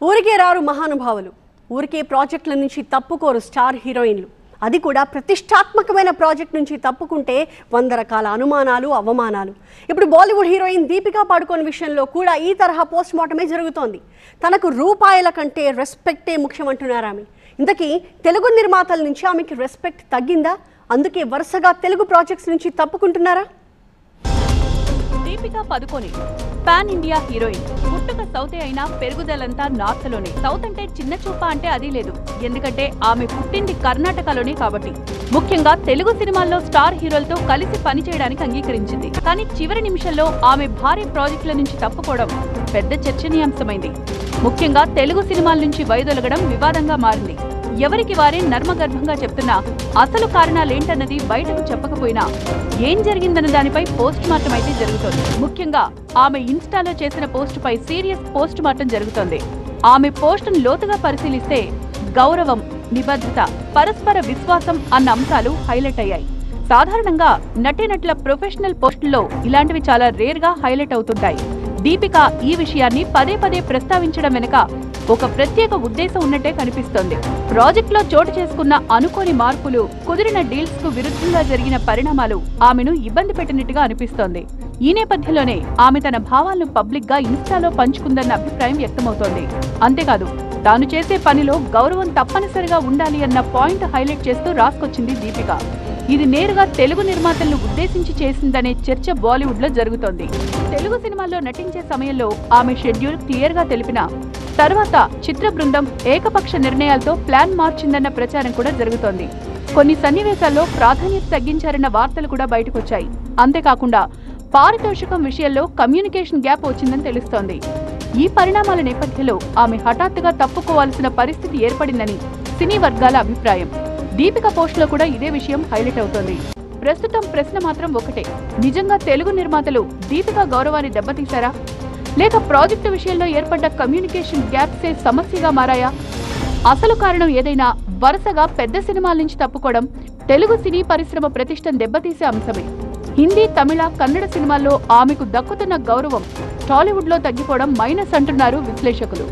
ఊరికే రారు మహానుభావులు, ఊరికే ప్రాజెక్టుల నుంచి తప్పుకోరు స్టార్ హీరోయిన్లు. అది కూడా ప్రతిష్టాత్మకమైన ప్రాజెక్ట్ నుంచి తప్పుకుంటే 100 రకాల అనుమానాలు, అవమానాలు. ఇప్పుడు బాలీవుడ్ హీరోయిన్ దీపికా పడుకోన్ విషయంలో కూడా ఈ తరహా పోస్ట్ మార్టమే జరుగుతోంది. తనకు రూపాయల కంటే రెస్పెక్టే ముఖ్యమంటున్నారు ఆమె. ఇంతకీ తెలుగు నిర్మాతల నుంచి ఆమెకి రెస్పెక్ట్ తగ్గిందా? అందుకే వరుసగా తెలుగు ప్రాజెక్ట్స్ నుంచి తప్పుకుంటున్నారా? Deepika Padukone pan India heroine. పుట్టుక సౌతే అయినా పెరుగుదలంతా నార్త్ లోనే. సౌత్ అంటే చిన్న చూప అంటే అది లేదు. ఎందుకంటే ఆమె పుట్టింది కర్ణాటకలోనే కాబట్టి. ముఖ్యంగా తెలుగు సినిమాల్లో స్టార్ హీరోలతో కలిసి పనిచేయడానికి అంగీకరించింది. కానీ చివరి నిమిషంలో ఆమె భారీ ప్రాజెక్టుల నుంచి తప్పుకోవడం పెద్ద చర్చనీయాంశమైంది. ముఖ్యంగా తెలుగు సినిమాల నుంచి వైదొలగడం వివాదంగా మారింది. ఎవరికి వారే నర్మగర్భంగా చెప్తున్నా అసలు కారణాలేంటన్నది బయటకు చెప్పకపోయినా ఏం జరిగిందన్న దానిపై పోస్ట్ మార్టం అయితే జరుగుతోంది. ముఖ్యంగా ఆమె ఇన్స్టాలో చేసిన పోస్ట్ పై సీరియస్ పోస్ట్ మార్టం జరుగుతోంది. ఆమె పోస్టును లోతుగా పరిశీలిస్తే గౌరవం, నిబద్ధత, పరస్పర విశ్వాసం అన్న అంశాలు హైలైట్ అయ్యాయి. సాధారణంగా నటీనటుల ప్రొఫెషనల్ పోస్టుల్లో ఇలాంటివి చాలా రేర్ గా హైలైట్ అవుతుంటాయి. దీపిక ఈ విషయాన్ని పదే పదే ప్రస్తావించడం వెనుక ఒక ప్రత్యేక ఉద్దేశం ఉన్నట్టే కనిపిస్తోంది. ప్రాజెక్ట్ లో చోటు చేసుకున్న అనుకోని మార్పులు, కుదిరిన డీల్స్ కు విరుద్ధంగా జరిగిన పరిణామాలు ఆమెను ఇబ్బంది పెట్టినట్టుగా అనిపిస్తోంది. ఈ నేపథ్యంలోనే ఆమె తన భావాలను పబ్లిక్ గా ఇన్స్టాలో పంచుకుందన్న అభిప్రాయం వ్యక్తమవుతోంది. అంతేకాదు, తాను చేసే పనిలో గౌరవం తప్పనిసరిగా ఉండాలి అన్న పాయింట్ హైలైట్ చేస్తూ రాసుకొచ్చింది దీపిక. ఇది నేరుగా తెలుగు నిర్మాతలను ఉద్దేశించి చేసిందనే చర్చ బాలీవుడ్ లో జరుగుతోంది. తెలుగు సినిమాల్లో నటించే సమయంలో ఆమె షెడ్యూల్ క్లియర్ గా తెలిపిన తర్వాత చిత్ర బృందం ఏకపక్ష నిర్ణయాలతో ప్లాన్ మార్చిందన్న ప్రచారం కూడా జరుగుతోంది. కొన్ని సన్నివేశాల్లో ప్రాధాన్యత తగ్గించారన్న వార్తలు కూడా బయటకొచ్చాయి. అంతేకాకుండా పారితోషికం విషయంలో కమ్యూనికేషన్ గ్యాప్ వచ్చిందని తెలుస్తోంది. ఈ పరిణామాల నేపథ్యంలో ఆమె హఠాత్తుగా తప్పుకోవాల్సిన పరిస్థితి ఏర్పడిందని సినీ వర్గాల అభిప్రాయం. దీపిక పోస్టులో కూడా ఇదే విషయం హైలైట్ అవుతోంది. ప్రస్తుతం ప్రశ్న మాత్రం ఒకటే, నిజంగా తెలుగు నిర్మాతలు దీపిక గౌరవాన్ని దెబ్బతీశారా? లేక ప్రాజెక్టు విషయంలో ఏర్పడ్డ కమ్యూనికేషన్ గ్యాప్సే సమస్యగా మారాయా? అసలు కారణం ఏదైనా వరుసగా పెద్ద సినిమాల నుంచి తప్పుకోవడం తెలుగు సినీ పరిశ్రమ ప్రతిష్టను దెబ్బతీసే అంశమే. హిందీ, తమిళ, కన్నడ సినిమాల్లో ఆమెకు దక్కుతున్న గౌరవం టాలీవుడ్ లో తగ్గిపోవడం మైనస్ అంటున్నారు విశ్లేషకులు.